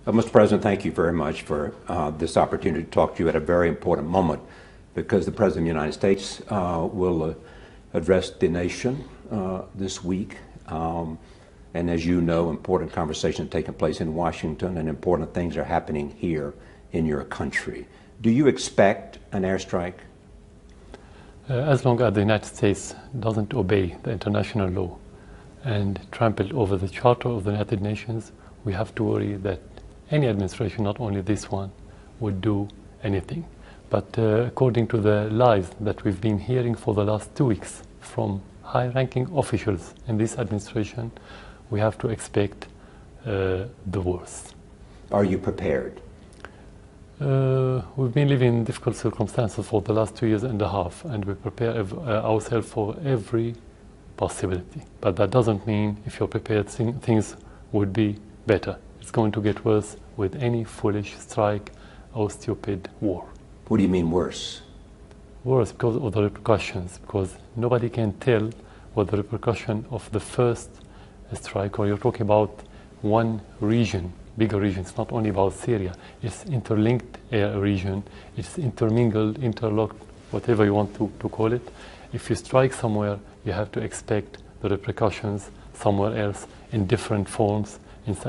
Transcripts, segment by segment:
Mr. President, thank you very much for this opportunity to talk to you at a very important moment, because the President of the United States will address the nation this week. And as you know, important conversations taking place in Washington and important things are happening here in your country. Do you expect an airstrike? As long as the United States doesn't obey the international law and trample over the Charter of the United Nations, we have to worry that any administration, not only this one, would do anything. But according to the lies that we've been hearing for the last 2 weeks from high-ranking officials in this administration, we have to expect the worst. Are you prepared? We've been living in difficult circumstances for the last 2.5 years, and we prepare ourselves for every possibility. But that doesn't mean if you're prepared, things would be better. It's going to get worse with any foolish strike or stupid war. What do you mean worse? Worse because of the repercussions, because nobody can tell what the repercussion of the first strike, or you're talking about one region, bigger region. It's not only about Syria, it's interlinked region, it's intermingled, interlocked, whatever you want to call it. If you strike somewhere, you have to expect the repercussions somewhere else in different forms,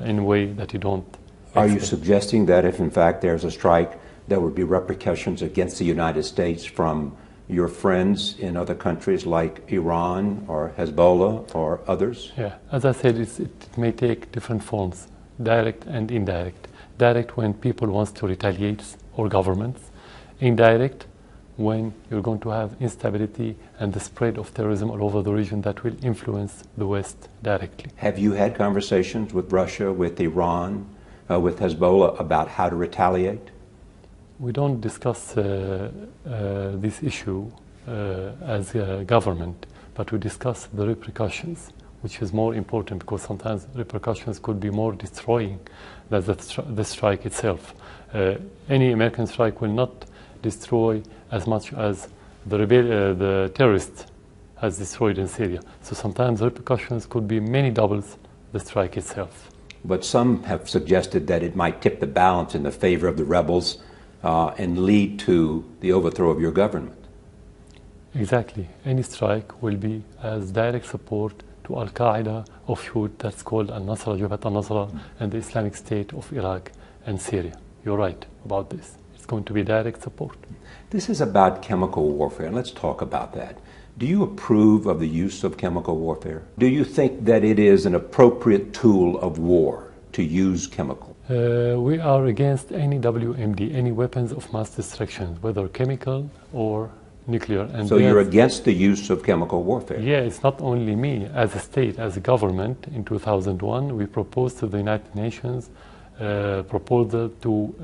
in a way that you don't expect. Are you suggesting that if in fact there's a strike, there would be repercussions against the United States from your friends in other countries like Iran or Hezbollah or others? Yeah, as I said, it may take different forms, direct and indirect. Direct when people want to retaliate, or governments. Indirect when you're going to have instability and the spread of terrorism all over the region that will influence the West directly. Have you had conversations with Russia, with Iran, with Hezbollah about how to retaliate? We don't discuss this issue as a government, but we discuss the repercussions, which is more important, because sometimes repercussions could be more destroying than the strike itself. Any American strike will not destroy as much as the terrorist has destroyed in Syria. So sometimes the repercussions could be many doubles the strike itself. But some have suggested that it might tip the balance in the favor of the rebels and lead to the overthrow of your government. Exactly. Any strike will be as direct support to Al-Qaeda offshoot that's called Al-Nusra, Jabhat al-Nusra, and the Islamic State of Iraq and Syria. You're right about this. It's going to be direct support. This is about chemical warfare, and let's talk about that. Do you approve of the use of chemical warfare? Do you think that it is an appropriate tool of war to use chemical? We are against any WMD, any weapons of mass destruction, whether chemical or nuclear. And so you're against the use of chemical warfare? Yeah, it's not only me. As a state, as a government, in 2001, we proposed to the United Nations a proposal to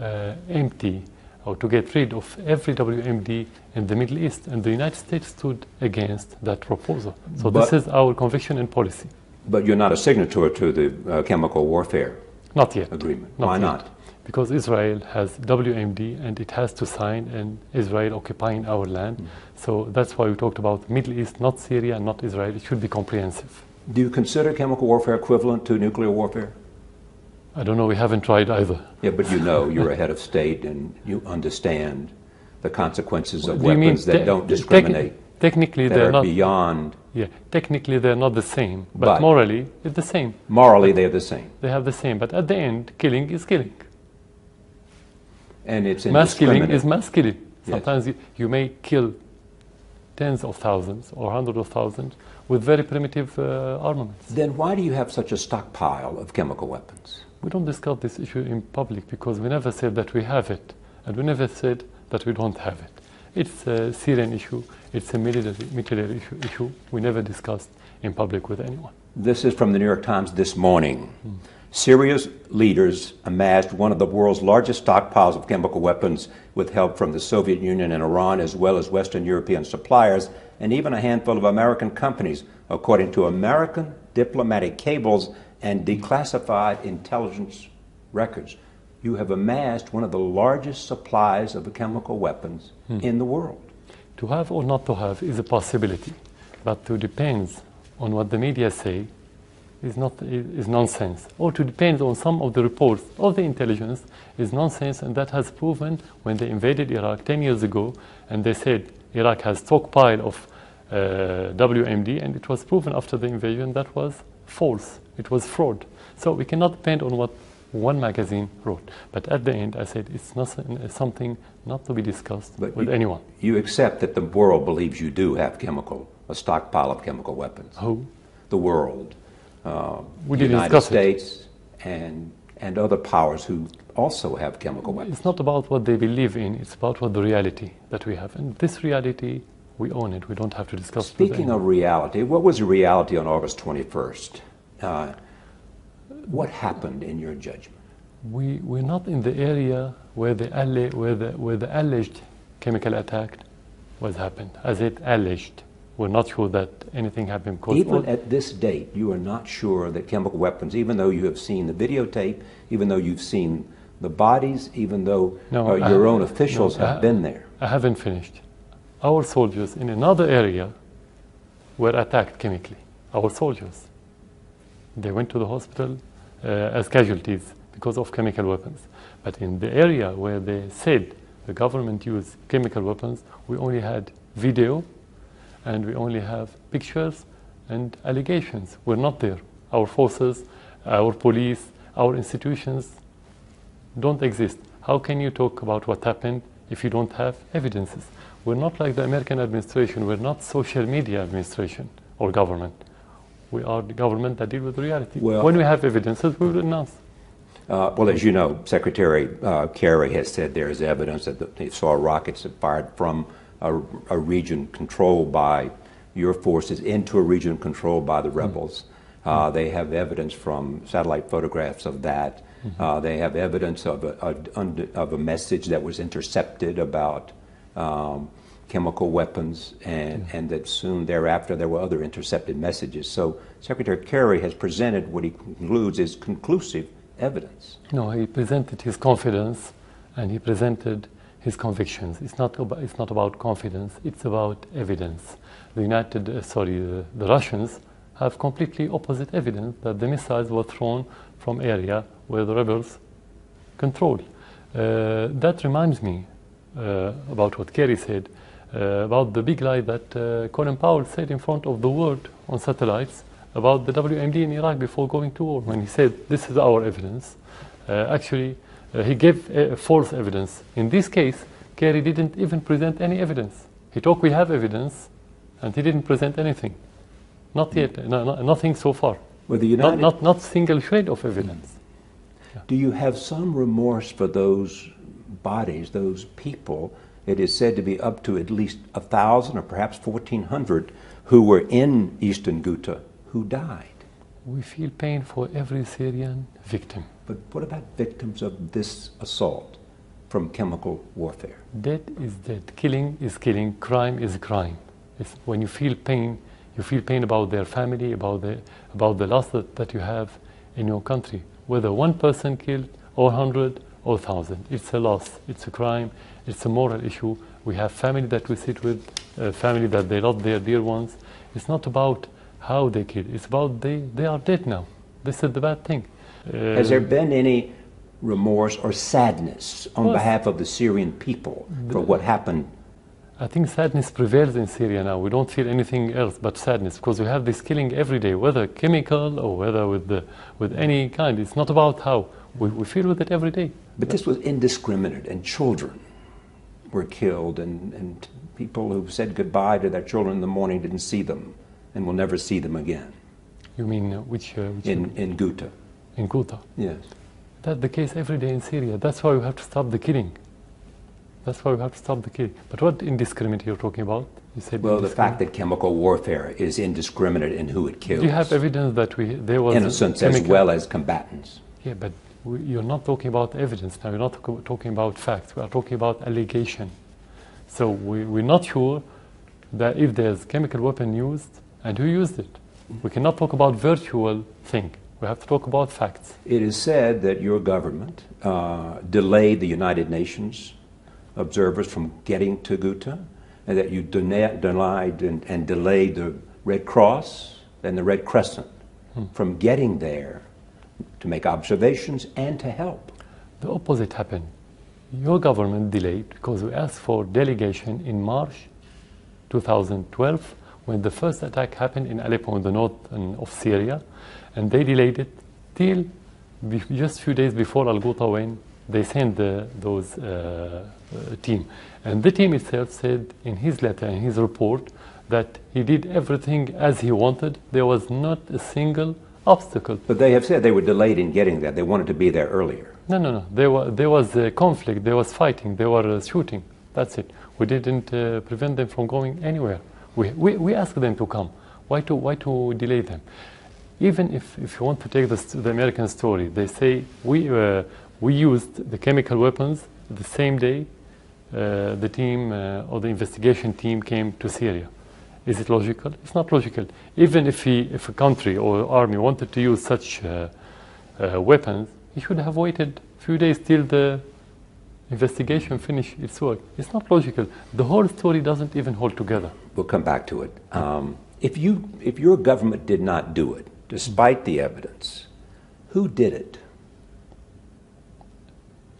empty or to get rid of every WMD in the Middle East, and the United States stood against that proposal. So this is our conviction and policy. But you're not a signatory to the chemical warfare not yet agreement. Not Why yet. not? Because Israel has WMD and it has to sign, and Israel occupying our land. So that's why we talked about Middle East, not Syria, not Israel. It should be comprehensive. Do you consider chemical warfare equivalent to nuclear warfare? I don't know, we haven't tried either. Yeah, but you know, you're a head of state and you understand the consequences of weapons that don't discriminate. Technically, that they're are not beyond. Yeah, technically they're not the same, but morally it's the same. Morally, they're the same. They have the same, but at the end, killing is killing. And it's mass killing is mass killing. Sometimes yes. you may kill tens of thousands or hundreds of thousands with very primitive armaments. Then why do you have such a stockpile of chemical weapons? We don't discuss this issue in public because we never said that we have it, and we never said that we don't have it. It's a Syrian issue, it's a military issue we never discussed in public with anyone. This is from the New York Times this morning. Syria's leaders amassed one of the world's largest stockpiles of chemical weapons with help from the Soviet Union and Iran, as well as Western European suppliers, and even a handful of American companies, according to American diplomatic cables and declassified intelligence records. You have amassed one of the largest supplies of chemical weapons in the world. To have or not to have is a possibility, but it depends on what the media say is nonsense. Or to depend on some of the reports of the intelligence is nonsense, and that has proven when they invaded Iraq 10 years ago, and they said Iraq has stockpile of WMD, and it was proven after the invasion that was false. It was fraud. So we cannot depend on what one magazine wrote. But at the end, I said it's not something not to be discussed with anyone. You accept that the world believes you do have a stockpile of chemical weapons. Who? The world. We the didn't United discuss States and other powers who also have chemical weapons. It's not about what they believe in, it's about what the reality that we have. And this reality, we own it. We don't have to discuss it. Speaking of reality, what was the reality on August 21st? What happened in your judgment? We're not in the area where the alleged chemical attack was happened, as it alleged. We're not sure that anything happened. Even at this date, you are not sure that chemical weapons, even though you have seen the videotape, even though you've seen the bodies, even though your own officials have been there. I haven't finished. Our soldiers in another area were attacked chemically. Our soldiers. They went to the hospital as casualties because of chemical weapons. But in the area where they said the government used chemical weapons, we only had video and we only have pictures and allegations. We're not there. Our forces, our police, our institutions don't exist. How can you talk about what happened if you don't have evidences? We're not like the American administration. We're not social media administration or government. We are the government that deal with reality. Well, when we have evidences, we will announce. Well, as you know, Secretary Kerry has said there is evidence that they saw rockets fired from a region controlled by your forces into a region controlled by the rebels. They have evidence from satellite photographs of that. They have evidence of a message that was intercepted about chemical weapons, and that soon thereafter there were other intercepted messages. So Secretary Kerry has presented what he concludes is conclusive evidence. No, he presented his confidence and he presented his convictions. It's not about confidence, it's about evidence. The Russians have completely opposite evidence that the missiles were thrown from area where the rebels control. That reminds me about what Kerry said, about the big lie that Colin Powell said in front of the world on satellites about the WMD in Iraq before going to war. When he said, this is our evidence, actually he gave false evidence. In this case, Kerry didn't even present any evidence. He talked, we have evidence, and he didn't present anything. Not yet, nothing so far. Well, not single shred of evidence. Yeah. Do you have some remorse for those bodies, those people? It is said to be up to at least 1,000 or perhaps 1,400 who were in Eastern Ghouta who died. We feel pain for every Syrian victim. But what about victims of this assault from chemical warfare? Dead is dead. Killing is killing. Crime is crime. When you feel pain about their family, about the loss that you have in your country. Whether one person killed, or 100, or 1,000. It's a loss. It's a crime. It's a moral issue. We have family that we sit with, family that they lost their dear ones. It's not about how they killed. It's about they are dead now. This is the bad thing. Has there been any remorse or sadness on behalf of the Syrian people for what happened? I think sadness prevails in Syria now. We don't feel anything else but sadness because we have this killing every day, whether chemical or whether with any kind. It's not about how. We feel with it every day. But this was indiscriminate, and children were killed, and people who said goodbye to their children in the morning didn't see them and will never see them again. You mean which in Ghouta. In Ghouta? Yes. That's the case every day in Syria. That's why we have to stop the killing. That's why we have to stop the killing. But what indiscriminate you're talking about? You said well, the fact that chemical warfare is indiscriminate in who it kills. Do you have evidence that there was innocents as well as combatants? Yeah, but you're not talking about evidence now. You're not talking about facts. We are talking about allegation. So we're not sure that if there's chemical weapon used and who used it. We cannot talk about virtual thing. We have to talk about facts. It is said that your government delayed the United Nations observers from getting to Ghouta, and that you denied and delayed the Red Cross and the Red Crescent from getting there to make observations and to help? The opposite happened. Your government delayed because we asked for delegation in March 2012 when the first attack happened in Aleppo in the north of Syria, and they delayed it till just a few days before Al-Ghouta when they sent those team. And the team itself said in his letter, in his report, that he did everything as he wanted. There was not a single obstacle. But they have said they were delayed in getting there. They wanted to be there earlier. No. There was a conflict. There was fighting. There were shooting. That's it. We didn't prevent them from going anywhere. We asked them to come. Why to delay them? Even if you want to take the American story, they say we used the chemical weapons the same day the team or the investigation team came to Syria. Is it logical? It's not logical. Even if a country or army wanted to use such weapons, he should have waited a few days till the investigation finished its work. It's not logical. The whole story doesn't even hold together. We'll come back to it. If your government did not do it, despite the evidence, who did it?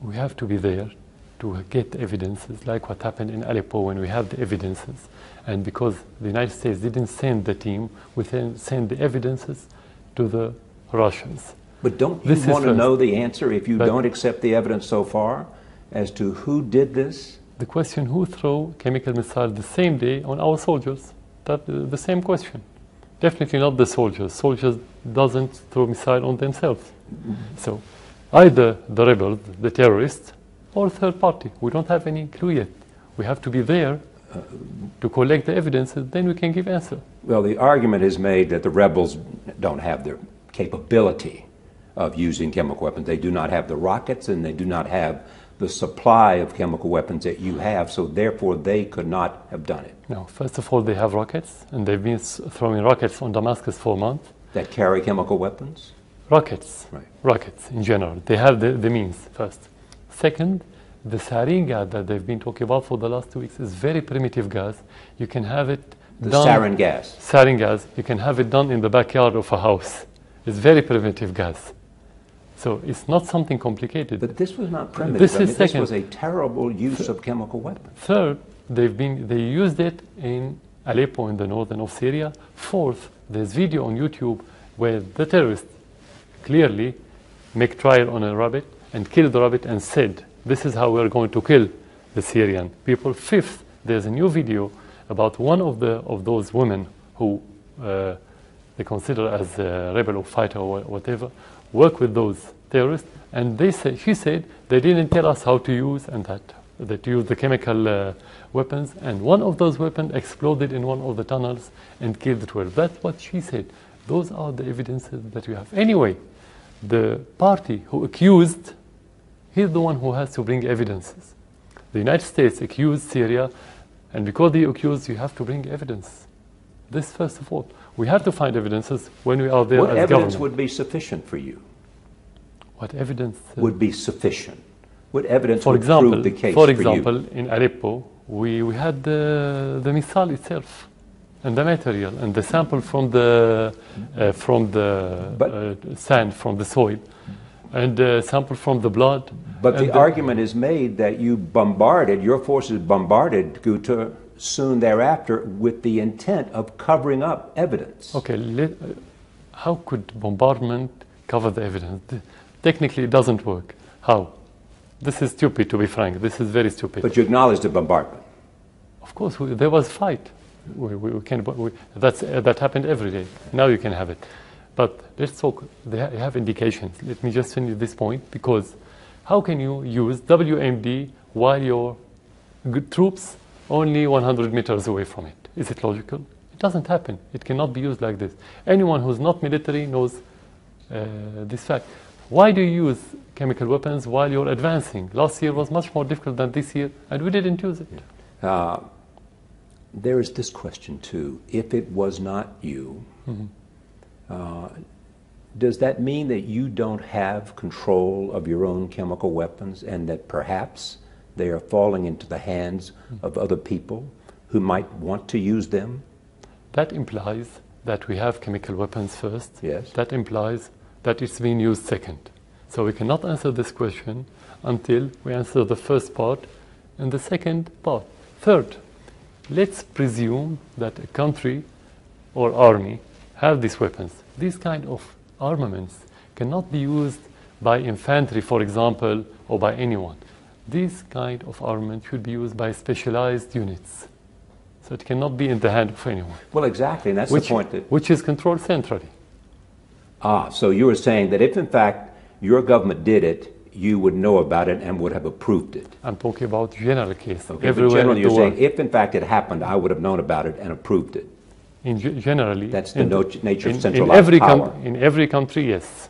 We have to be there to get evidences, like what happened in Aleppo when we have the evidences. And because the United States didn't send the team, we then send the evidences to the Russians. But don't you want to know the answer if you don't accept the evidence so far as to who did this? The question, who threw chemical missile the same day on our soldiers? That the same question. Definitely not the soldiers. Soldiers doesn't throw missile on themselves. So either the rebels, the terrorists, or third party. We don't have any clue yet. We have to be there to collect the evidence, then we can give answer. Well, the argument is made that the rebels don't have the capability of using chemical weapons. They do not have the rockets, and they do not have the supply of chemical weapons that you have, so therefore they could not have done it. No, first of all, they have rockets, and they've been throwing rockets on Damascus for months. That carry chemical weapons? Rockets. Right. Rockets, in general. They have the means, first. Second, the sarin gas that they've been talking about for the last 2 weeks is very primitive gas. You can have it done... The sarin gas? Sarin gas. You can have it done in the backyard of a house. It's very primitive gas. So it's not something complicated. But this was not primitive. This was a terrible use of chemical weapons. Third, they used it in Aleppo in the northern of Syria. Fourth, there's video on YouTube where the terrorists clearly make trial on a rabbit and kill the rabbit and said, this is how we're going to kill the Syrian people. Fifth, there's a new video about one of those women who they consider as a rebel or fighter or whatever, work with those terrorists, and she said they didn't tell us how to use and that use the chemical weapons, and one of those weapons exploded in one of the tunnels and killed 12. That's what she said. Those are the evidences that we have. Anyway, the party who accused, he's the one who has to bring evidences. The United States accused Syria, and because they accused, you have to bring evidence. This, first of all. We have to find evidences when we are there as government. What evidence would be sufficient for you? What evidence? Would be sufficient? What evidence would prove the case for you? For example, in Aleppo, we had the missile itself, and the material, and the sample from the sand, from the soil, and sample from the blood. But the argument is made that you bombarded, your forces bombarded Ghouta soon thereafter with the intent of covering up evidence. Okay, how could bombardment cover the evidence? Technically, it doesn't work. How? This is stupid, to be frank. This is very stupid. But you acknowledge the bombardment. Of course, there was fight. That happened every day. Now you can have it. But let's talk. They have indications. Let me just finish this point, because how can you use WMD while your troops only 100 meters away from it? Is it logical? It doesn't happen. It cannot be used like this. Anyone who's not military knows this fact. Why do you use chemical weapons while you're advancing? Last year was much more difficult than this year, and we didn't use it. There is this question, too. If it was not you, does that mean that you don't have control of your own chemical weapons, and that perhaps they are falling into the hands of other people who might want to use them? That implies that we have chemical weapons first. Yes. That implies that it's being used second. So we cannot answer this question until we answer the first part and the second part. Third, let's presume that a country or army have these weapons. These kind of armaments cannot be used by infantry, for example, or by anyone. This kind of armament should be used by specialized units. So it cannot be in the hand of anyone. Well, exactly, and that's the point. Which is controlled centrally. So you were saying that if, in fact, your government did it, you would know about it and would have approved it. I'm talking about general case. Okay, everywhere generally in the you're saying, world. if, in fact, it happened, I would have known about it and approved it. Generally. That's the nature of centralized power. In every country, yes.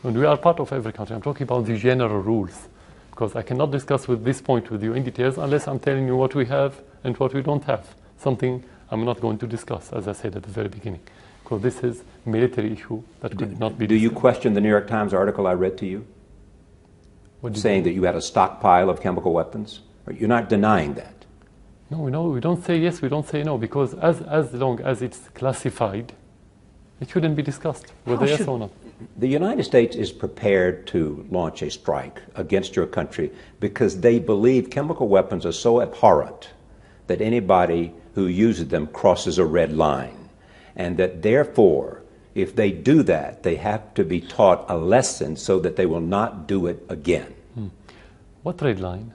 And we are part of every country. I'm talking about the general rules. Because I cannot discuss with this point with you in details unless I'm telling you what we have and what we don't have. Something I'm not going to discuss, as I said at the very beginning. Because this is a military issue that could not be discussed. Do you question the New York Times article I read to you? Saying that you had a stockpile of chemical weapons? You're not denying that? No, we don't say yes, we don't say no. Because as long as it's classified, it shouldn't be discussed, whether yes or not. The United States is prepared to launch a strike against your country because they believe chemical weapons are so abhorrent that anybody who uses them crosses a red line. And that therefore, if they do that, they have to be taught a lesson so that they will not do it again. What red line?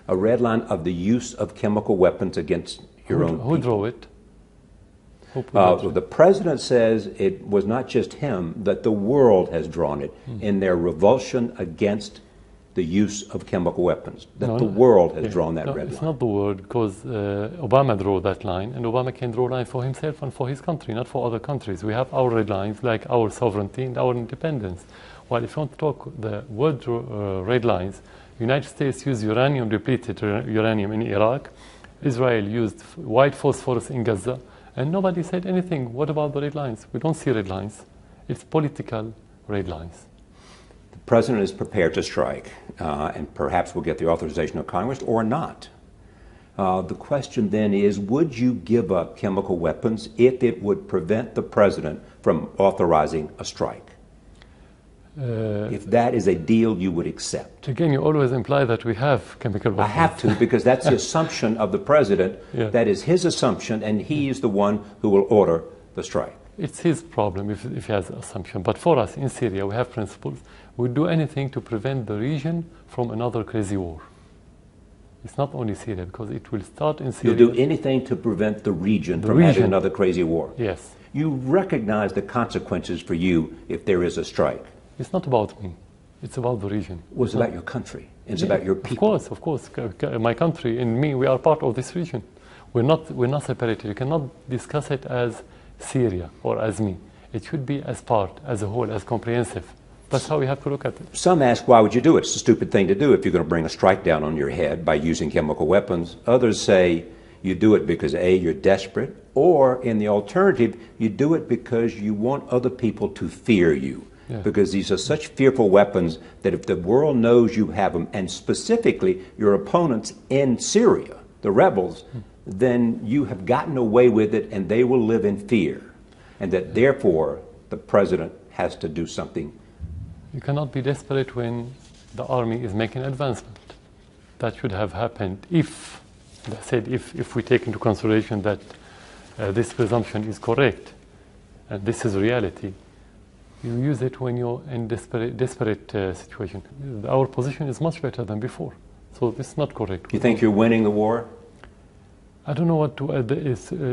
A red line of the use of chemical weapons against your own people. Who drew it? The president says it was not just him, that the world has drawn it in their revulsion against the use of chemical weapons. That the world has drawn that red line. It's not the world, because Obama drew that line, and Obama can draw a line for himself and for his country, not for other countries. We have our red lines, like our sovereignty and our independence. While if you want to talk the world red lines, United States used uranium-depleted uranium in Iraq. Israel used white phosphorus in Gaza. And nobody said anything. What about the red lines? We don't see red lines. It's political red lines. The president is prepared to strike, and perhaps will get the authorization of Congress or not. The question then is, would you give up chemical weapons if it would prevent the president from authorizing a strike? If that is a deal you would accept. Again, you always imply that we have chemical weapons. I have to, because that's the assumption of the president. Yeah. That is his assumption, and he is the one who will order the strike. It's his problem if he has an assumption. But for us in Syria, we have principles. We do anything to prevent the region from another crazy war. It's not only Syria, because it will start in Syria. You'll do anything to prevent the region from having another crazy war. Yes. You recognize the consequences for you if there is a strike. It's not about me. It's about the region. Well, it's about your country. It's about your people. Of course. My country and me, we are part of this region. We're not separated. You cannot discuss it as Syria or as me. It should be as part, as a whole, as comprehensive. That's how we have to look at it. Some ask, why would you do it? It's a stupid thing to do if you're going to bring a strike down on your head by using chemical weapons. Others say you do it because, A, you're desperate, or in the alternative, you do it because you want other people to fear you. Yeah. Because these are such fearful weapons that if the world knows you have them, and specifically your opponents in Syria, the rebels, then you have gotten away with it and they will live in fear. And that therefore the president has to do something. You cannot be desperate when the army is making advancement. That should have happened if we take into consideration that this presumption is correct and this is reality. You use it when you're in desperate situation. Our position is much better than before. So this is not correct. You think you're winning the war? I don't know what to add.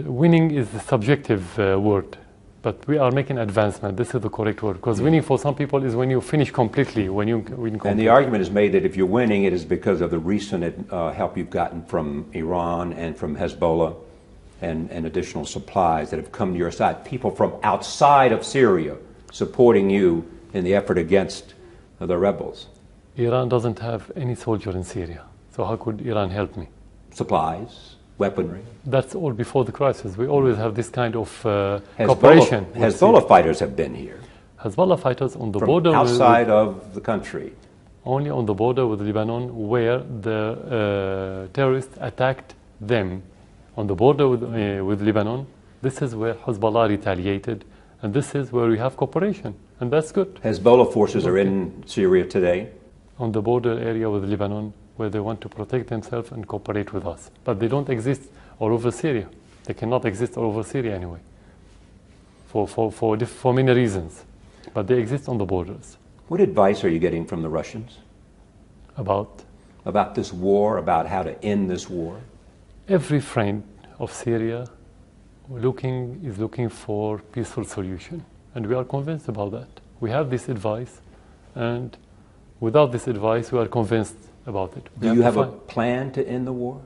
Winning is the subjective word. But we are making advancement. This is the correct word. Because winning for some people is when you finish completely, when you win completely. And the argument is made that if you're winning, it is because of the recent help you've gotten from Iran and from Hezbollah and additional supplies that have come to your side. People from outside of Syria supporting you in the effort against the rebels. Iran doesn't have any soldier in Syria. So how could Iran help me? Supplies, weaponry. That's all before the crisis. We always have this kind of cooperation. Hezbollah fighters have been here. Hezbollah fighters on the from border. Outside of the country. Only on the border with Lebanon, where the terrorists attacked them. On the border with Lebanon, This is where Hezbollah retaliated, and this is where we have cooperation, and that's good. Hezbollah forces are in Syria today? On the border area with Lebanon, where they want to protect themselves and cooperate with us. But they don't exist all over Syria. They cannot exist all over Syria anyway, for many reasons. But they exist on the borders. What advice are you getting from the Russians? About this war, about how to end this war? Every friend of Syria is looking for peaceful solution. And we are convinced about that. We have this advice, and without this advice, we are convinced about it. Do you have a plan to end the war?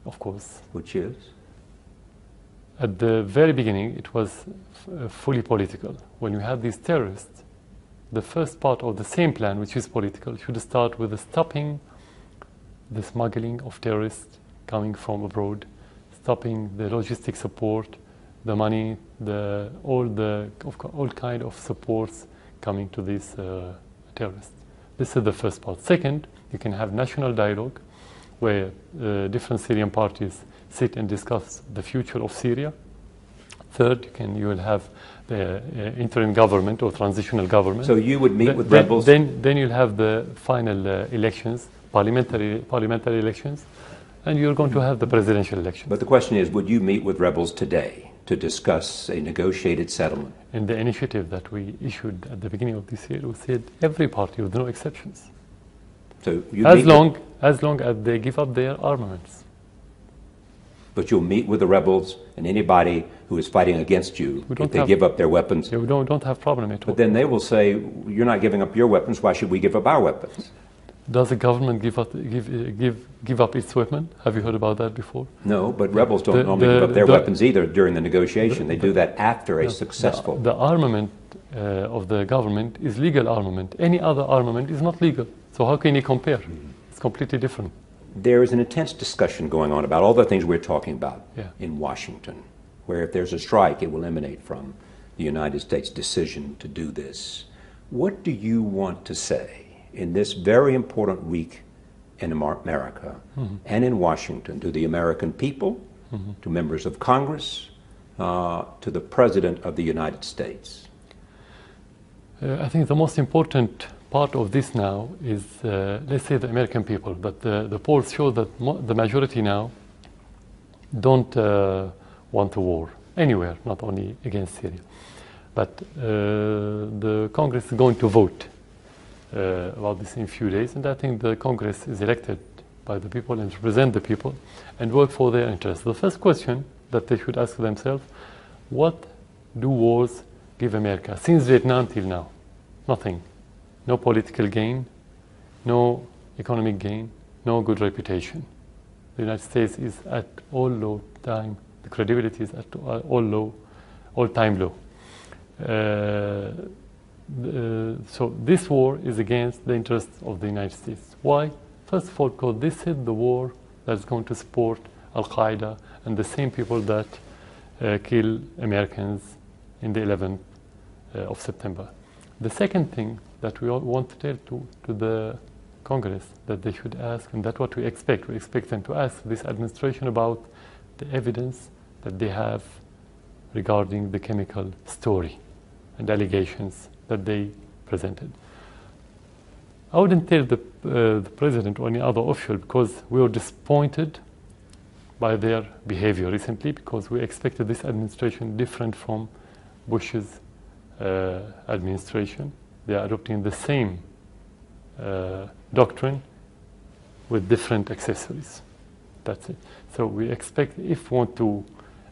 Of course. Which is? At the very beginning, it was fully political. When you have these terrorists, the first part of the same plan, which is political, should start with stopping the smuggling of terrorists coming from abroad, stopping the logistic support, the money, all kind of supports coming to these terrorists. This is the first part. Second, you can have national dialogue where different Syrian parties sit and discuss the future of Syria. Third, you will have the interim government or transitional government. So you would meet with rebels? Then you'll have the final elections, parliamentary elections, and you're going to have the presidential election. But the question is, would you meet with rebels today to discuss a negotiated settlement? In the initiative that we issued at the beginning of this year, we said every party with no exceptions. So as long as they give up their armaments. But you'll meet with the rebels and anybody who is fighting against you if they give up their weapons. Yeah, we don't have problem at all. But then they will say, you're not giving up your weapons, why should we give up our weapons? Does the government give up its weapon? Have you heard about that before? No, but rebels don't normally give up their weapons either during the negotiation. They do that after a successful... The armament of the government is legal armament. Any other armament is not legal. So how can you compare? It's completely different. There is an intense discussion going on about all the things we're talking about in Washington, where if there's a strike, it will emanate from the United States' decision to do this. What do you want to say in this very important week in America and in Washington to the American people, to members of Congress, to the President of the United States? I think the most important part of this now is, let's say, the American people. But the polls show that the majority now don't want a war anywhere, not only against Syria. But the Congress is going to vote about this in a few days, and I think the Congress is elected by the people and represent the people and work for their interests. The first question that they should ask themselves, what do wars give America? Since Vietnam till now, nothing. No political gain, no economic gain, no good reputation. The United States is at all time, the credibility is at all-time low. So this war is against the interests of the United States. Why? First of all, because this is the war that's going to support Al-Qaeda and the same people that kill Americans in the 11th of September. The second thing that we all want to tell to the Congress that they should ask, and that's what we expect. We expect them to ask this administration about the evidence that they have regarding the chemical story and allegations that they presented. I wouldn't tell the president or any other official because we were disappointed by their behavior recently because we expected this administration different from Bush's administration. They are adopting the same doctrine with different accessories. That's it. So we expect, if we want to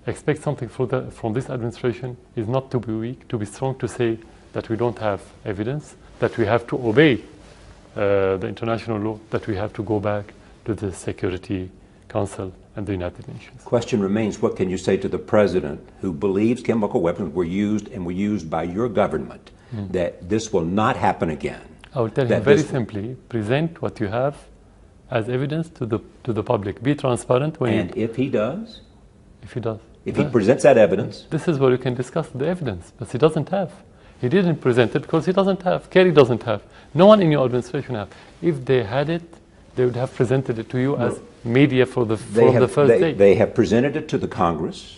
expect something from this administration, is not to be weak, to be strong, to say that we don't have evidence, that we have to obey the international law, that we have to go back to the Security Council and the United Nations. Question remains, what can you say to the president who believes chemical weapons were used by your government, that this will not happen again? I will tell him very simply, present what you have as evidence to the public. Be transparent. And if he does? If he does. If he presents that evidence? This is where you can discuss the evidence, but he doesn't have. He didn't present it because he doesn't have. Kerry doesn't have. No one in your administration have. If they had it, they would have presented it to you as media for the first day. They have presented it to the Congress.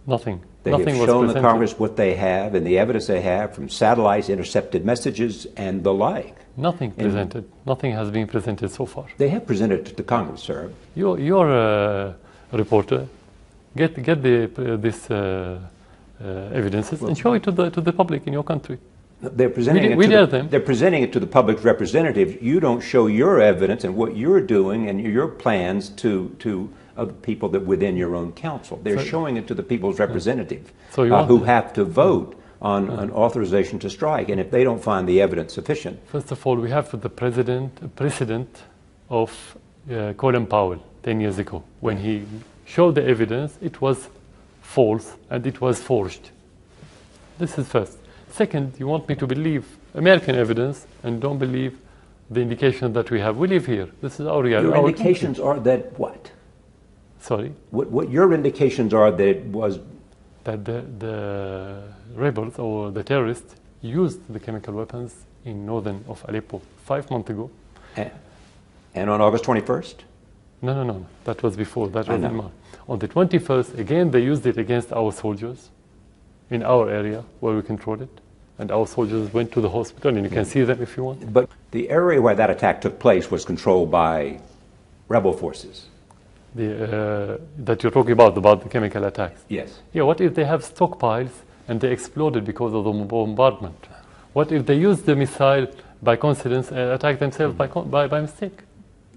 Nothing. They Nothing have was shown the presented. Congress what they have and the evidence they have from satellites, intercepted messages, and the like. Nothing presented. Nothing has been presented so far. They have presented it to Congress, sir. You're a reporter. Get this evidences and show it to the public in your country. They're presenting they're presenting it to the public's representatives. You don't show your evidence and what you're doing and your plans to other people that within your own council. They're showing it to the people's representative, who have to vote on an authorization to strike. And if they don't find the evidence sufficient, first of all, we have the precedent of Colin Powell 10 years ago when he showed the evidence. It was false and it was forged. This is first. Second, you want me to believe American evidence and don't believe the indication that we have. We live here. This is our reality. Your indications are that what? Sorry? What your indications are that it was... That the rebels or the terrorists used the chemical weapons in northern of Aleppo 5 months ago. And on August 21st? No. That was before. That was in March. On the 21st, again, they used it against our soldiers in our area where we control it. And our soldiers went to the hospital, and you can see them if you want. But the area where that attack took place was controlled by rebel forces. That you're talking about the chemical attacks? Yes. Yeah, what if they have stockpiles and they exploded because of the bombardment? What if they use the missile by coincidence and attack themselves by mistake?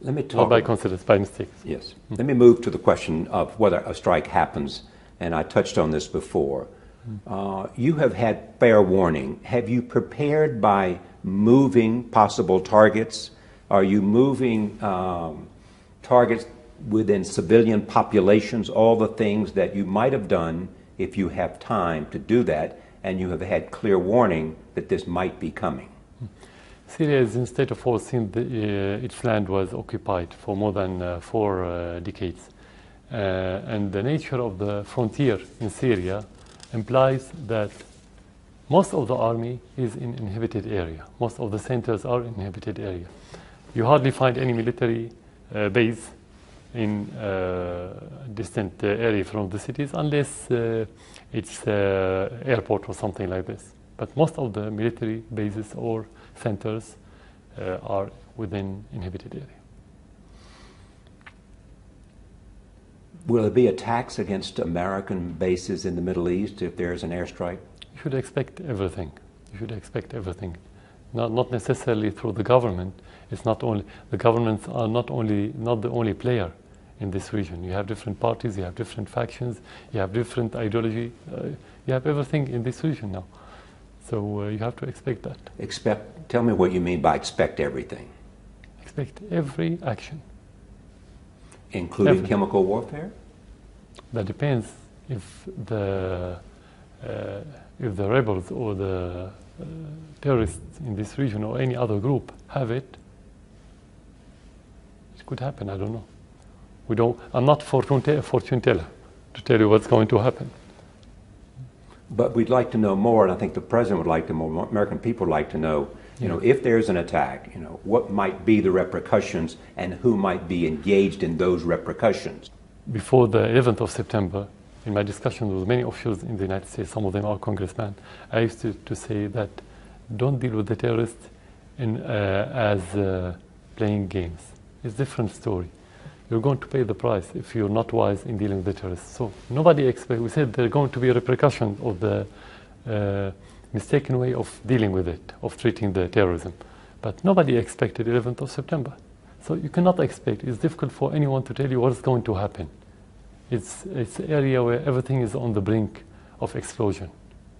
Let me talk. Not by coincidence, by mistake. Yes. Let me move to the question of whether a strike happens, and I touched on this before. You have had fair warning. Have you prepared by moving possible targets? Are you moving targets within civilian populations, all the things that you might have done if you have time to do that, and you have had clear warning that this might be coming? Syria is in state of war since its land was occupied for more than 4 decades. And the nature of the frontier in Syria implies that most of the army is in inhabited area. Most of the centers are in inhabited area. You hardly find any military base in distant area from the cities unless it's airport or something like this. But most of the military bases or centers are within inhabited area. Will there be attacks against American bases in the Middle East if there is an airstrike? You should expect everything. You should expect everything. Not necessarily through the government. It's not only the governments are not the only player in this region. You have different parties, you have different factions, you have different ideology. You have everything in this region now. So you have to expect that. Tell me what you mean by expect everything. Expect every action. Including chemical warfare? That depends if the rebels or the terrorists in this region or any other group have it. It could happen. I don't know. I'm not fortune teller to tell you what's going to happen. But we'd like to know more, and I think the president would like to know. American people would like to know. If there's an attack, what might be the repercussions and who might be engaged in those repercussions. Before the 11th of September, in my discussions with many officials in the United States, some of them are congressmen, I used to say that don't deal with the terrorists as playing games. It's a different story. You're going to pay the price if you're not wise in dealing with the terrorists. So nobody expects, we said there are going to be a repercussion of the mistaken way of dealing with it, of treating the terrorism. But nobody expected 11th of September. So you cannot expect. It's difficult for anyone to tell you what's going to happen. It's an area where everything is on the brink of explosion.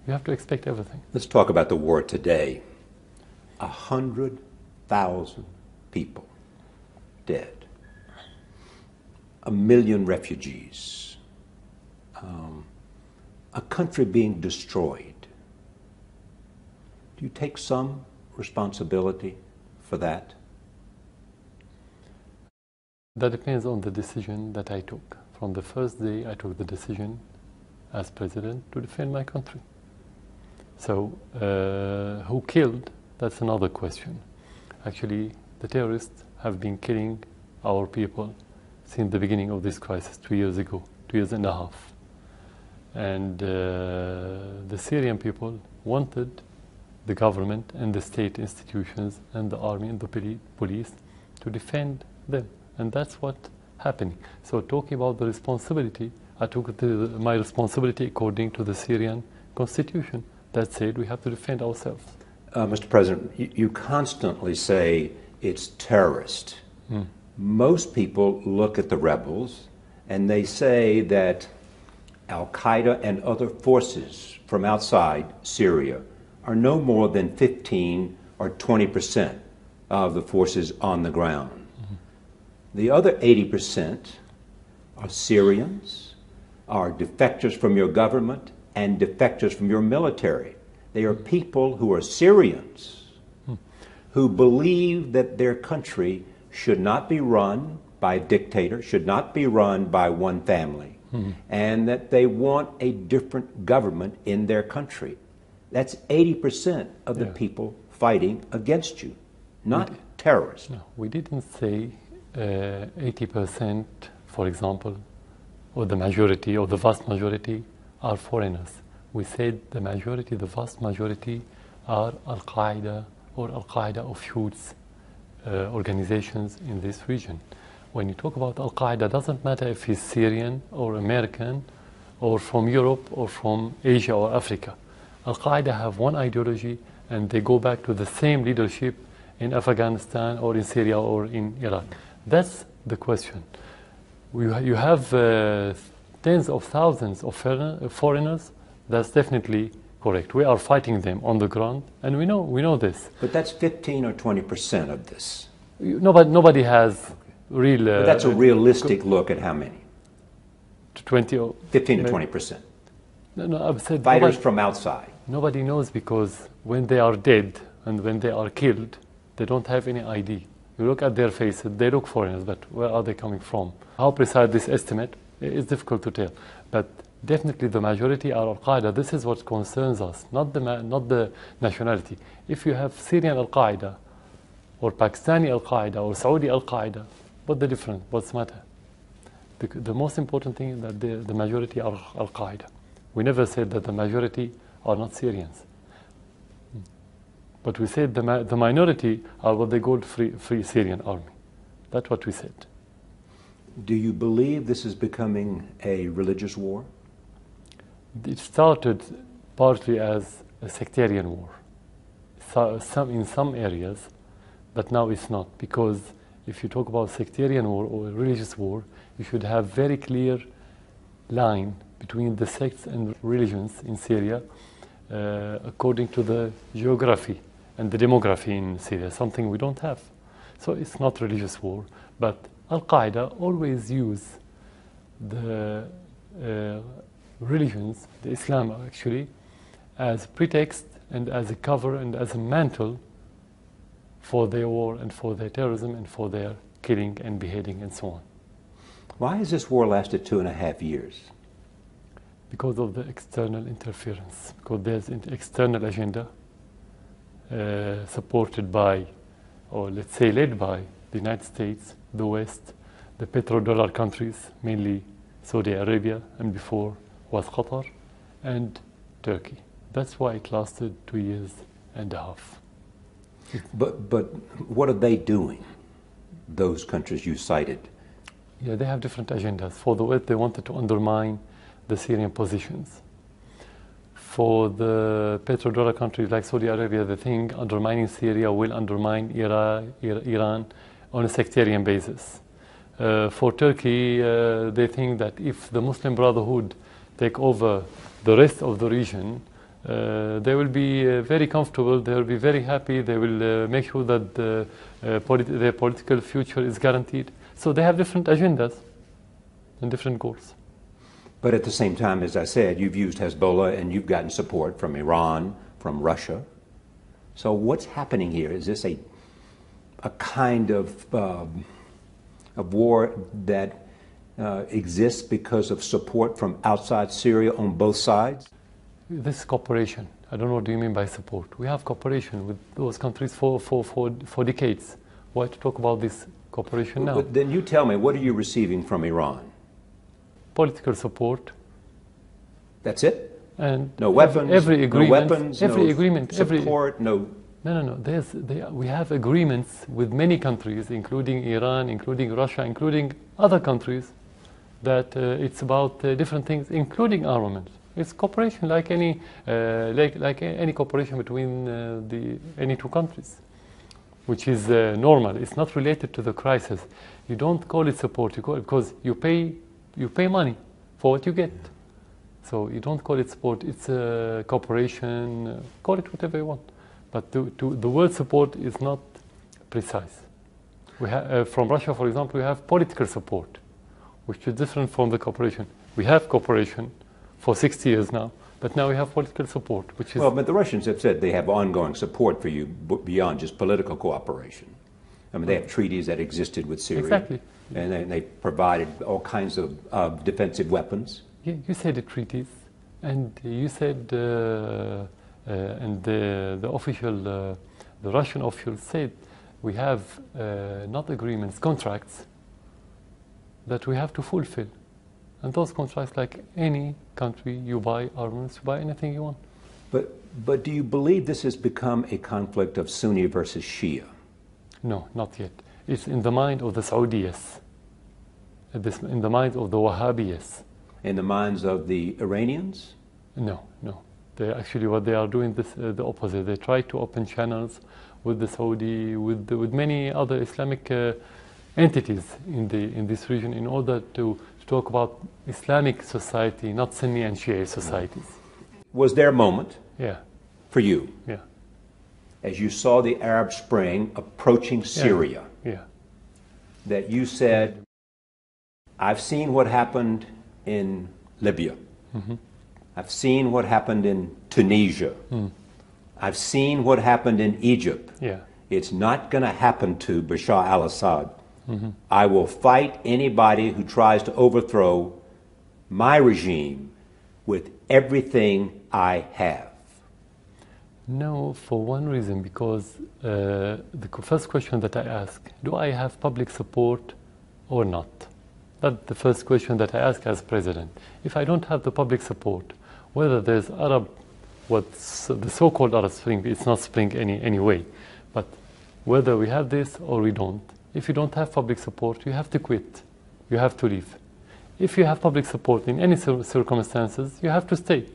You have to expect everything. Let's talk about the war today. 100,000 people dead. 1 million refugees. A country being destroyed. Do you take some responsibility for that? That depends on the decision that I took. From the first day I took the decision as president to defend my country. So who killed, that's another question. Actually, the terrorists have been killing our people since the beginning of this crisis 2 years ago, 2.5 years. And the Syrian people wanted the government and the state institutions and the army and the police to defend them. And that's what's happening. So talking about the responsibility, I took my responsibility according to the Syrian constitution. That said, we have to defend ourselves. Mr. President, you constantly say it's terrorist. Most people look at the rebels and they say that Al-Qaeda and other forces from outside Syria are no more than 15 or 20% of the forces on the ground. The other 80% are Syrians, are defectors from your government, and defectors from your military. They are people who are Syrians who believe that their country should not be run by a dictator, should not be run by one family, and that they want a different government in their country. That's 80% of the people fighting against you, not terrorists. No, we didn't say 80%, for example, or the majority or the vast majority are foreigners. We said the majority, the vast majority are Al-Qaeda or Al-Qaeda offshoots, organizations in this region. When you talk about Al-Qaeda, it doesn't matter if he's Syrian or American or from Europe or from Asia or Africa. Al-Qaeda have one ideology and they go back to the same leadership in Afghanistan or in Syria or in Iraq. That's the question. You have tens of thousands of foreigners. That's definitely correct. We are fighting them on the ground, and we know this. But that's 15 or 20% of this. Nobody has real. But that's a realistic look at how many? 20 or 15 to 20%. No, I've said fighters from outside. Nobody knows, because when they are dead and when they are killed, they don't have any ID. You look at their faces, they look foreigners, but where are they coming from? How precise this estimate is difficult to tell. But definitely the majority are Al-Qaeda. This is what concerns us, not the nationality. If you have Syrian Al-Qaeda or Pakistani Al-Qaeda or Saudi Al-Qaeda, what's the difference? What's the matter? The most important thing is that the majority are Al-Qaeda. We never said that the majority are not Syrians. But we said the minority are what they call free Syrian army. That's what we said. Do you believe this is becoming a religious war? It started partly as a sectarian war, in some areas, but now it's not. Because if you talk about sectarian war or a religious war, you should have very clear line between the sects and religions in Syria according to the geography and the demography in Syria, something we don't have. So it's not religious war, but Al-Qaeda always use the religions, the Islam actually, as pretext and as a cover and as a mantle for their war and for their terrorism and for their killing and beheading and so on. Why has this war lasted 2.5 years? Because of the external interference, because there's an external agenda supported by, or let's say led by, the United States, the West, the petrodollar countries, mainly Saudi Arabia, and before was Qatar, and Turkey. That's why it lasted 2.5 years. But what are they doing, those countries you cited? Yeah, they have different agendas. For the West, they wanted to undermine the Syrian positions. For the petrodollar countries like Saudi Arabia, they think undermining Syria will undermine Iran on a sectarian basis. For Turkey, they think that if the Muslim Brotherhood take over the rest of the region, they will be very comfortable, they will be very happy, they will make sure that their political future is guaranteed. So they have different agendas and different goals. But at the same time, as I said, you've used Hezbollah and you've gotten support from Iran, from Russia. So what's happening here? Is this a kind of war that exists because of support from outside Syria on both sides? This is cooperation. I don't know what do you mean by support. We have cooperation with those countries for decades. Why to talk about this cooperation now? But then you tell me, what are you receiving from Iran? Political support That's it? And No weapons, every agreement, no weapons, every no agreement, support, no... No. We have agreements with many countries, including Iran, including Russia, including other countries, that it's about different things, including armaments. It's cooperation like any cooperation between any two countries, which is normal. It's not related to the crisis. You don't call it support. You call it because you pay money for what you get. So you don't call it support. It's cooperation. Call it whatever you want. But the word support is not precise. We from Russia, for example, we have political support, which is different from the cooperation. We have cooperation for 60 years now, but now we have political support, which is... Well, but the Russians have said they have ongoing support for you beyond just political cooperation. I mean, they have treaties that existed with Syria. Exactly. And they provided all kinds of defensive weapons. You said the treaties, and you said, and the official, the Russian official said, we have not agreements, contracts that we have to fulfill. And those contracts, like any country, you buy armaments, you buy anything you want. But do you believe this has become a conflict of Sunni versus Shia? No, not yet. It's in the mind of the Saudis, in the mind of the Wahhabis. In the minds of the Iranians? No. They actually, what they are doing is the opposite. They try to open channels with the Saudi, with many other Islamic entities in this region in order to talk about Islamic society, not Sunni and Shia societies. Was there a moment for you, Yeah. as you saw the Arab Spring approaching Syria, that you said, I've seen what happened in Libya. Mm-hmm. I've seen what happened in Tunisia. I've seen what happened in Egypt. Yeah. It's not going to happen to Bashar Al Assad. Mm-hmm. I will fight anybody who tries to overthrow my regime with everything I have. No, for one reason, because the first question that I ask, do I have public support or not? That's the first question that I ask as president. If I don't have the public support, whether there's what's the so-called Arab Spring, it's not spring anyway, but whether we have this or we don't, if you don't have public support, you have to quit. You have to leave. If you have public support in any circumstances, you have to stay.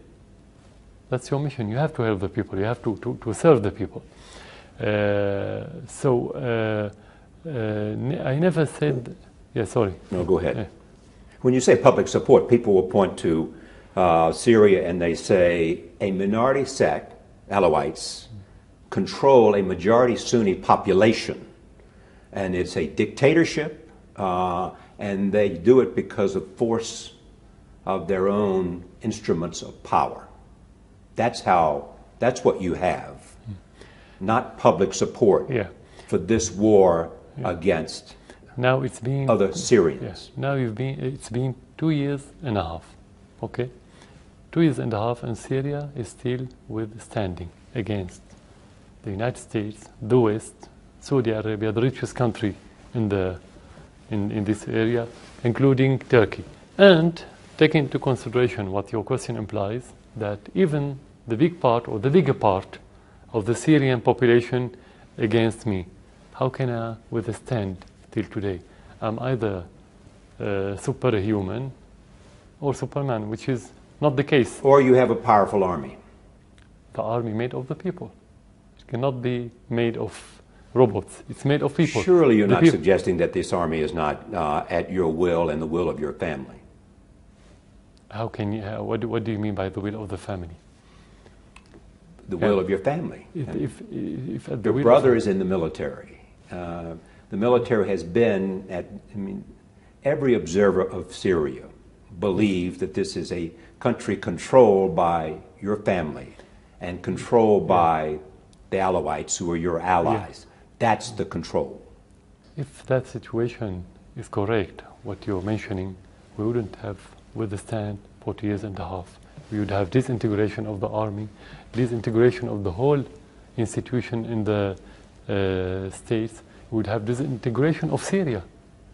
That's your mission. You have to help the people. You have to serve the people. I never said... Yeah, sorry. No, go ahead. Yeah. When you say public support, people will point to Syria and they say a minority sect, Alawites, control a majority Sunni population. And it's a dictatorship, and they do it because of force of their own instruments of power. That's what you have, not public support for this war against now it's been other Syrians. Now it's been 2 years and a half, okay? 2 years and a half, and Syria is still withstanding against the United States, the West, Saudi Arabia, the richest country in this area, including Turkey. And take into consideration what your question implies, that even the big part or the bigger part of the Syrian population against me, how can I withstand till today? I'm either superhuman or Superman, which is not the case. Or you have a powerful army. The army made of the people. It cannot be made of robots. It's made of people. Surely you're not suggesting that this army is not at your will and the will of your family. How can you? What do you mean by the will of the family? The will of your family. If your brother is in the military. The military has been every observer of Syria believes that this is a country controlled by your family and controlled by the Alawites, who are your allies. That's the control. If that situation is correct, what you're mentioning, we wouldn't have withstand 40 years and a half. We would have disintegration of the army, disintegration of the whole institution in the states. We would have disintegration of Syria,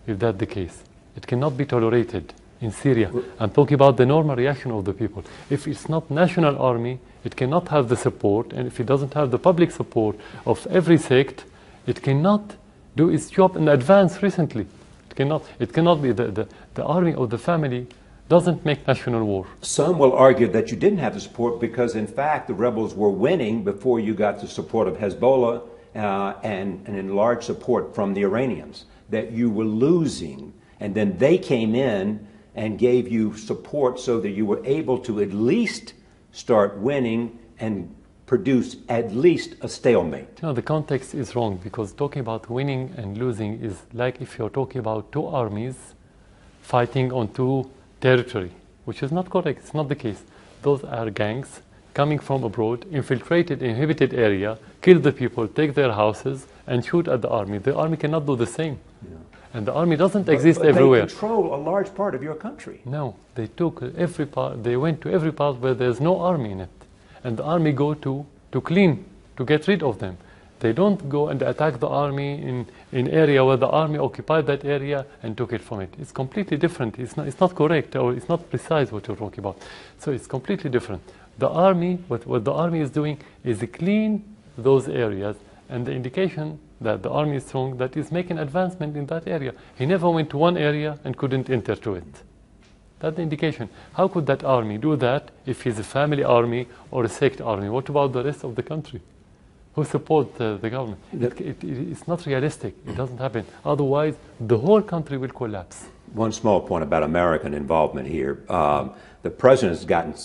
if that's the case. It cannot be tolerated in Syria. I'm talking about the normal reaction of the people. If it's not national army, it cannot have the support, and if it doesn't have the public support of every sect, it cannot do its job and advance recently. It cannot be the army or the family doesn't make national war. Some will argue that you didn't have the support because, in fact, the rebels were winning before you got the support of Hezbollah and in large support from the Iranians, that you were losing, and then they came in and gave you support so that you were able to at least start winning and produce at least a stalemate. No, the context is wrong, because talking about winning and losing is like if you're talking about two armies fighting on two territory, which is not correct. It's not the case. Those are gangs coming from abroad, infiltrated inhabited area, kill the people, take their houses, and shoot at the army. The army cannot do the same. Yeah. And the army doesn't exist everywhere. They control a large part of your country. No, they took every part. They went to every part where there's no army in it. And the army go to clean, to get rid of them. They don't go and attack the army in area where the army occupied that area and took it from it. It's completely different. It's not correct, or it's not precise what you're talking about. So it's completely different. The army, what the army is doing is clean those areas, and the indication that the army is strong, that is making advancement in that area. He never went to one area and couldn't enter to it. That's the indication. How could that army do that if he's a family army or a sect army? What about the rest of the country who support the government? It's not realistic. It doesn't happen. Otherwise, the whole country will collapse. One small point about American involvement here. The president has gotten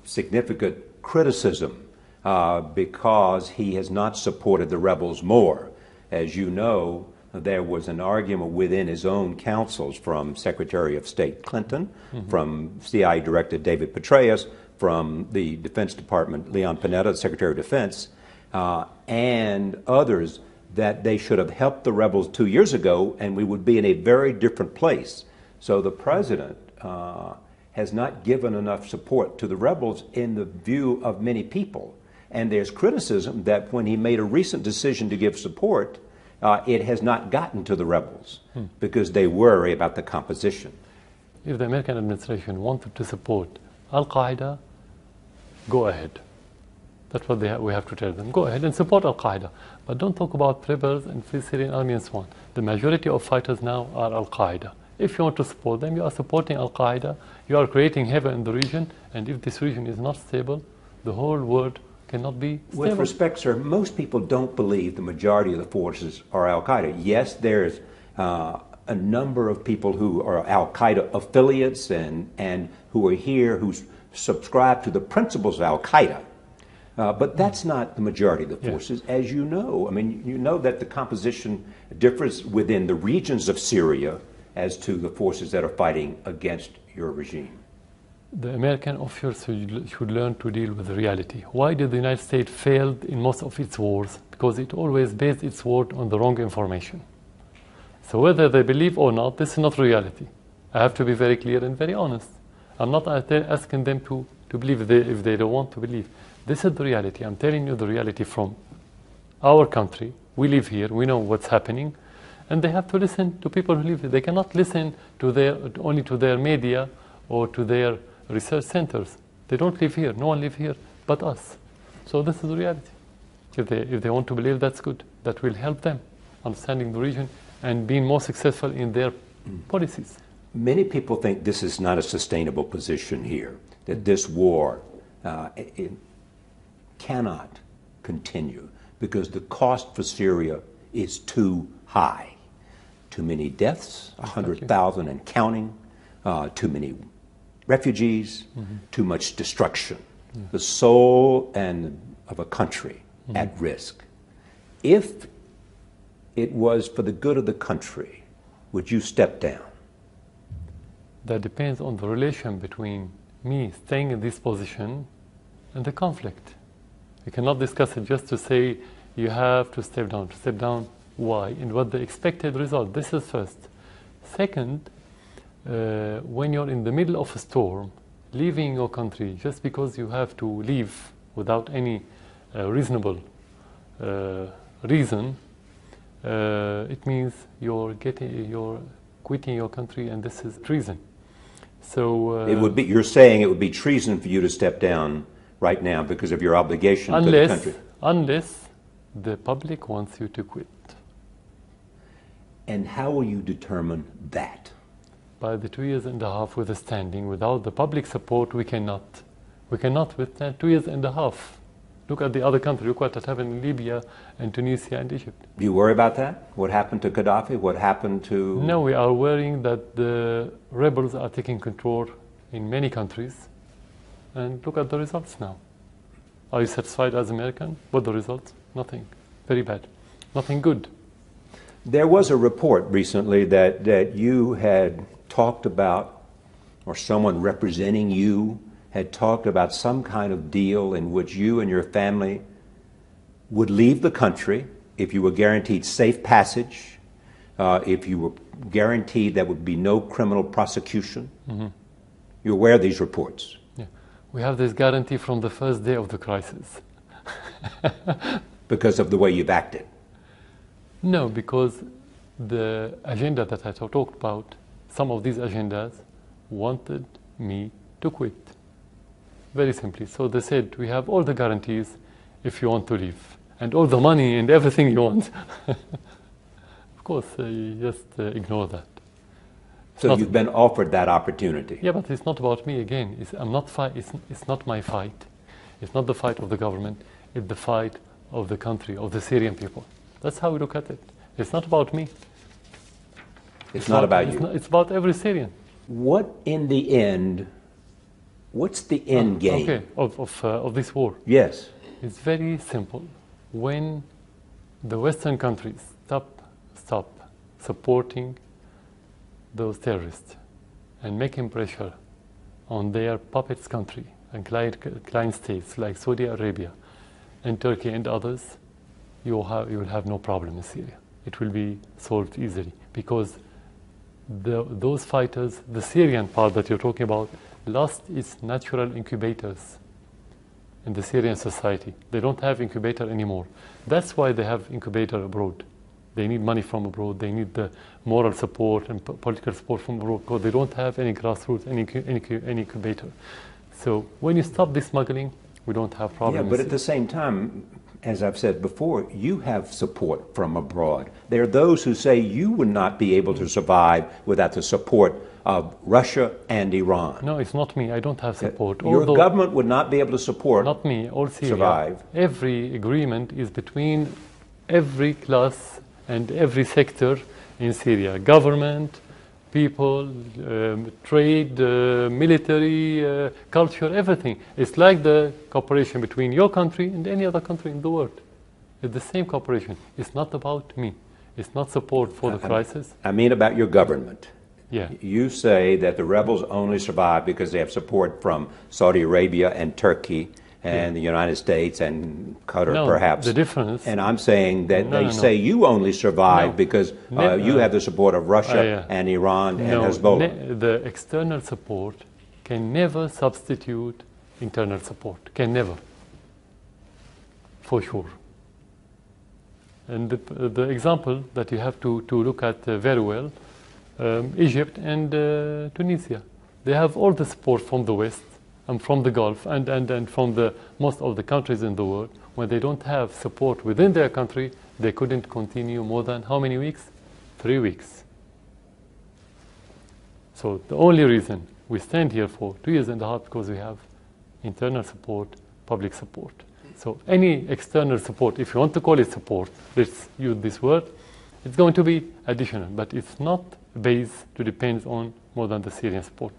significant criticism because he has not supported the rebels more. As you know, there was an argument within his own councils from Secretary of State Clinton, from CIA Director David Petraeus, from the Defense Department, Leon Panetta, the Secretary of Defense, and others, that they should have helped the rebels 2 years ago and we would be in a very different place. So the president has not given enough support to the rebels in the view of many people. And there's criticism that when he made a recent decision to give support, it has not gotten to the rebels because they worry about the composition. If the American administration wanted to support Al-Qaeda, go ahead. That's what we have to tell them. Go ahead and support Al-Qaeda. But don't talk about rebels and Free Syrian Army and so on. The majority of fighters now are Al-Qaeda. If you want to support them, you are supporting Al-Qaeda. You are creating havoc in the region. And if this region is not stable, the whole world cannot be stable. With respect, sir, most people don't believe the majority of the forces are Al-Qaeda. Yes, there's a number of people who are Al-Qaeda affiliates and who are here who subscribe to the principles of Al-Qaeda. But that's not the majority of the forces, as you know. I mean, you know that the composition differs within the regions of Syria as to the forces that are fighting against your regime. The American officers should learn to deal with reality. Why did the United States fail in most of its wars? Because it always based its war on the wrong information. So whether they believe or not, this is not reality. I have to be very clear and very honest. I'm not asking them to believe if they don't want to believe. This is the reality. I'm telling you the reality from our country. We live here. We know what's happening. And they have to listen to people who live here. They cannot listen to only to their media or to their research centers. They don't live here. No one lives here but us. So this is the reality. If they want to believe, that's good. That will help them understanding the region and being more successful in their policies. Many people think this is not a sustainable position here, that this war it cannot continue because the cost for Syria is too high. Too many deaths, 100,000 and counting, too many refugees, too much destruction. The soul of a country at risk. If it was for the good of the country, would you step down? That depends on the relation between me staying in this position and the conflict. We cannot discuss it just to say you have to step down. To step down, why? And what the expected result. This is first. Second, when you're in the middle of a storm, leaving your country just because you have to leave without any reasonable reason, it means you're quitting your country, and this is treason. So it would be. You're saying it would be treason for you to step down right now because of your obligation to the country. Unless the public wants you to quit. And how will you determine that? By the 2.5 years with the standing, without the public support, we cannot. We cannot withstand 2.5 years. Look at the other countries. Look what happened in Libya and Tunisia and Egypt. Do you worry about that? What happened to Gaddafi? What happened to... No, we are worrying that the rebels are taking control in many countries. And look at the results now. Are you satisfied as American with the results? Nothing. Very bad. Nothing good. There was a report recently that you had talked about, or someone representing you had talked about some kind of deal in which you and your family would leave the country if you were guaranteed safe passage, if you were guaranteed there would be no criminal prosecution. Mm-hmm. You're aware of these reports? Yeah. We have this guarantee from the first day of the crisis. Because of the way you've acted? No, because the agenda that I talked about, some of these agendas wanted me to quit. Very simply. So they said, we have all the guarantees if you want to leave, and all the money and everything you want. Of course, you just ignore that. So you've been offered that opportunity? Yeah, but it's not about me again. It's not my fight. It's not the fight of the government. It's the fight of the country, of the Syrian people. That's how we look at it. It's not about me. It's not about you. It's about every Syrian. What, in the end, what's the end game? Okay, of this war? Yes. It's very simple. When the Western countries stop supporting those terrorists and making pressure on their puppets country and client states like Saudi Arabia and Turkey and others, you will have no problem in Syria. It will be solved easily because those fighters, the Syrian part that you're talking about, lost its natural incubators in the Syrian society. They don't have incubator anymore. That's why they have incubator abroad. They need money from abroad. They need the moral support and political support from abroad because they don't have any grassroots, any incubator. So when you stop this smuggling, we don't have problems. Yeah, but at the same time, as I've said before, you have support from abroad. There are those who say you would not be able to survive without the support of Russia and Iran. No, it's not me. I don't have support. Your government would not be able to support. Not me. All Syria. Survive. Every agreement is between every class and every sector in Syria. Government, people, trade, military, culture, everything. It's like the cooperation between your country and any other country in the world. It's the same cooperation. It's not about me. It's not support for the crisis. I mean about your government. Yeah. You say that the rebels only survive because they have support from Saudi Arabia and Turkey and the United States and Qatar, perhaps. The difference. And I'm saying that they say you only survive because you have the support of Russia and Iran and Hezbollah. The external support can never substitute internal support. Can never. For sure. And the example that you have to look at very well, Egypt and Tunisia. They have all the support from the West and from the Gulf and from the most of the countries in the world. When they don't have support within their country, they couldn't continue more than how many weeks? 3 weeks. So the only reason we stand here for 2.5 years because we have internal support, public support. So any external support, if you want to call it support, let's use this word, it's going to be additional, but it's not based to depend on more than the Syrian support.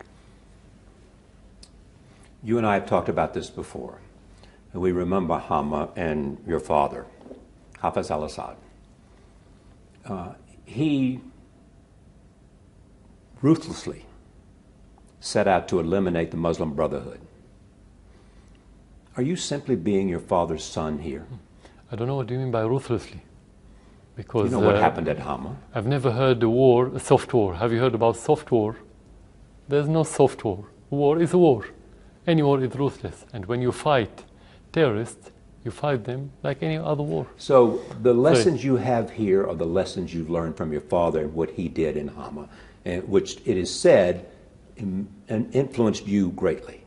You and I have talked about this before. We remember Hama and your father, Bashar Al Assad. He ruthlessly set out to eliminate the Muslim Brotherhood. Are you simply being your father's son here? I don't know what you mean by ruthlessly. Because you know what happened at Hama? I've never heard the war, a soft war. Have you heard about soft war? There's no soft war. War is a war. Any war is ruthless. And when you fight terrorists, you fight them like any other war. So the lessons you have here are the lessons you've learned from your father and what he did in Hama, which it is said influenced you greatly.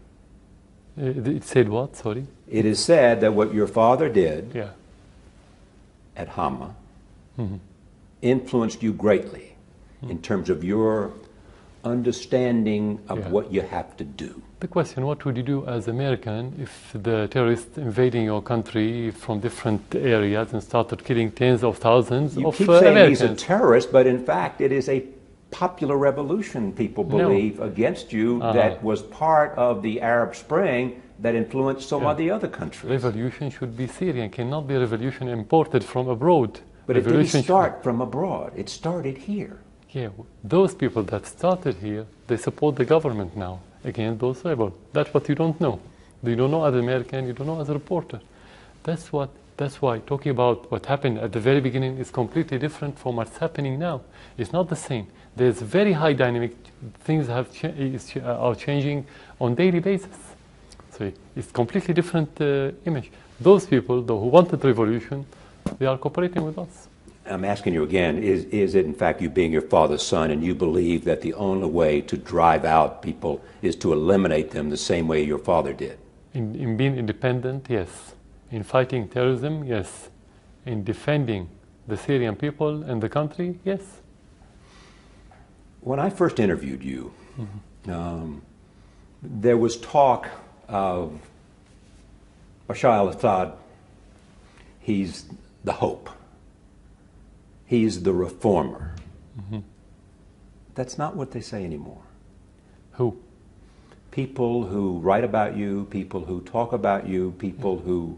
It said what? Sorry? It is said that what your father did Yeah. at Hama influenced you greatly in terms of your understanding of what you have to do. The question, what would you do as American if the terrorists invading your country from different areas and started killing tens of thousands You of keep saying Americans? he's a terrorist, but in fact it is a popular revolution, people believe, against you that was part of the Arab Spring that influenced so many other countries. Revolution should be Syrian, cannot be revolution imported from abroad. But it didn't start from abroad, it started here. Yeah, those people that started here, they support the government now against those rebels. That's what you don't know. You don't know as an American, you don't know as a reporter. That's why talking about what happened at the very beginning is completely different from what's happening now. It's not the same. There's very high dynamic things are changing on daily basis. So it's completely different image. Those people, though, who wanted revolution, they are cooperating with us. I'm asking you again, is it in fact you being your father's son and you believe that the only way to drive out people is to eliminate them the same way your father did? In being independent, yes. In fighting terrorism, yes. In defending the Syrian people and the country, yes. When I first interviewed you, there was talk of Bashar Al Assad. He's the hope. He's the reformer. That's not what they say anymore. Who? People who write about you, people who talk about you, people who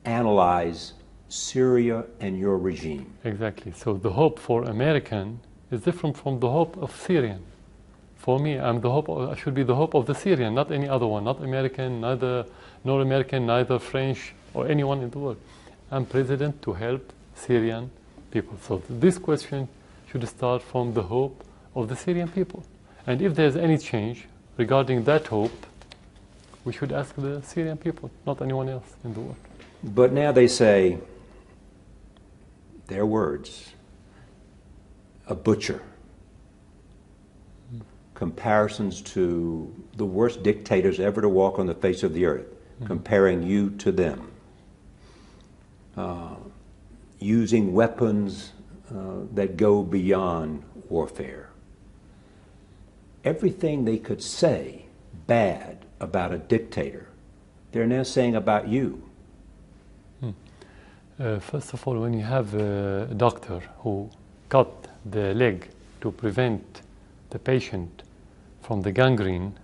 analyze Syria and your regime. Exactly. So the hope for American is different from the hope of Syrian. For me, I should be the hope of the Syrian, not any other one, not American, neither American, neither French, or anyone in the world. I'm president to help Syrian people. So this question should start from the hope of the Syrian people. And if there's any change regarding that hope, we should ask the Syrian people, not anyone else in the world. But now they say, their words, a butcher. Comparisons to the worst dictators ever to walk on the face of the earth, comparing you to them. Using weapons that go beyond warfare. Everything they could say bad about a dictator, they're now saying about you. First of all, when you have a doctor who cut the leg to prevent the patient from the gangrene,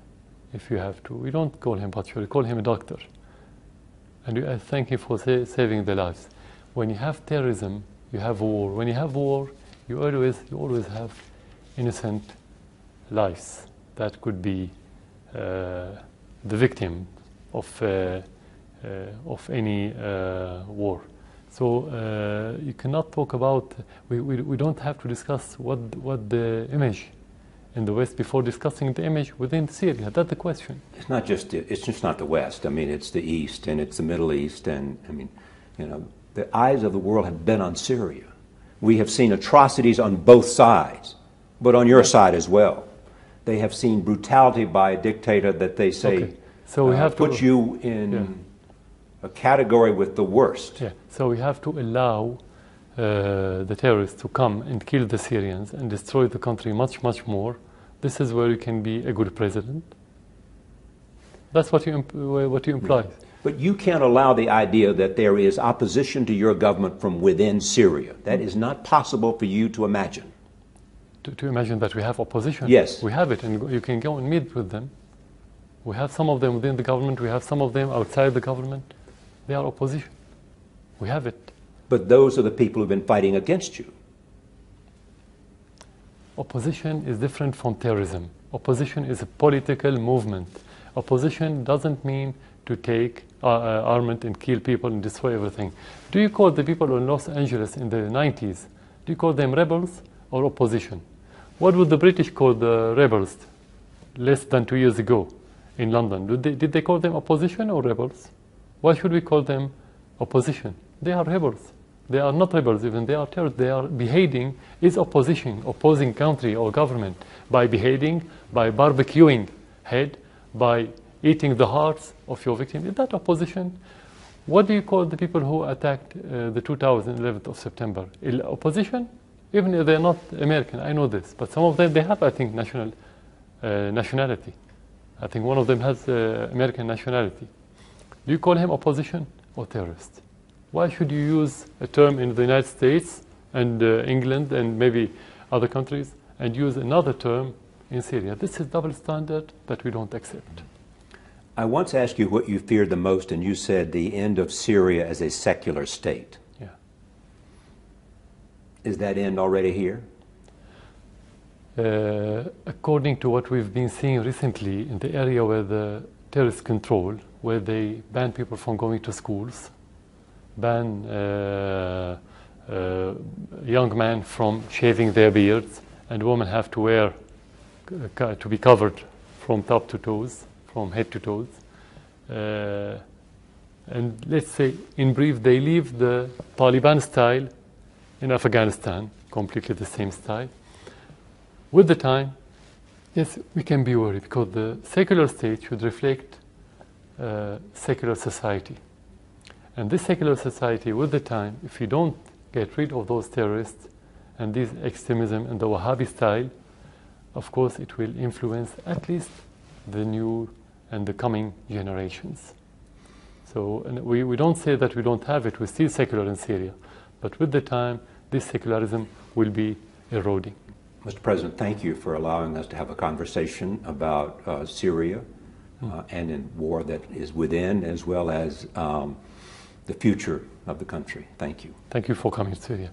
if you have to, we don't call him butcher, we call him a doctor. And I thank him for saving the lives. When you have terrorism, you have war. When you have war, you always have innocent lives that could be the victim of any war. So you cannot talk about. We don't have to discuss what the image in the West before discussing the image within Syria. That's the question. It's just not the West. I mean, it's the East and it's the Middle East, and I mean, you know, the eyes of the world have been on Syria. We have seen atrocities on both sides, but on your side as well. They have seen brutality by a dictator that they say so we have puts you in a category with the worst. Yeah. So we have to allow the terrorists to come and kill the Syrians and destroy the country much, much more. This is where you can be a good president. That's what you imply. Yeah. But you can't allow the idea that there is opposition to your government from within Syria. That is not possible for you to imagine. To imagine that we have opposition? Yes. We have it, and you can go and meet with them. We have some of them within the government, we have some of them outside the government. They are opposition. We have it. But those are the people who've been fighting against you. Opposition is different from terrorism. Opposition is a political movement. Opposition doesn't mean to take armament and kill people and destroy everything. Do you call the people in Los Angeles in the 90s, do you call them rebels or opposition? What would the British call the rebels less than 2 years ago in London? Did they call them opposition or rebels? Why should we call them opposition? They are rebels. They are not rebels even, they are terrorists. They are beheading is opposition, opposing country or government by beheading, by barbecuing head, by eating the hearts of your victim. Is that opposition? What do you call the people who attacked the 2011 of September? Opposition? Even if they're not American, I know this. But some of them, they have, I think, nationality. I think one of them has American nationality. Do you call him opposition or terrorist? Why should you use a term in the United States and England and maybe other countries and use another term in Syria? This is double standard that we don't accept. I once asked you what you feared the most, and you said the end of Syria as a secular state. Yeah. Is that end already here? According to what we've been seeing recently in the area where the terrorists control, where they ban people from going to schools, ban young men from shaving their beards, and women have to wear, to be covered from top to toes, from head to toes. And let's say, in brief, they leave the Taliban style in Afghanistan, completely the same style. With the time, yes, we can be worried because the secular state should reflect secular society. And this secular society, with the time, if you don't get rid of those terrorists and this extremism and the Wahhabi style, of course it will influence at least the new and the coming generations. So and we don't say that we don't have it, we're still secular in Syria. But with the time, this secularism will be eroding. Mr. President, thank you for allowing us to have a conversation about Syria and in war that is within, as well as the future of the country. Thank you. Thank you for coming to Syria.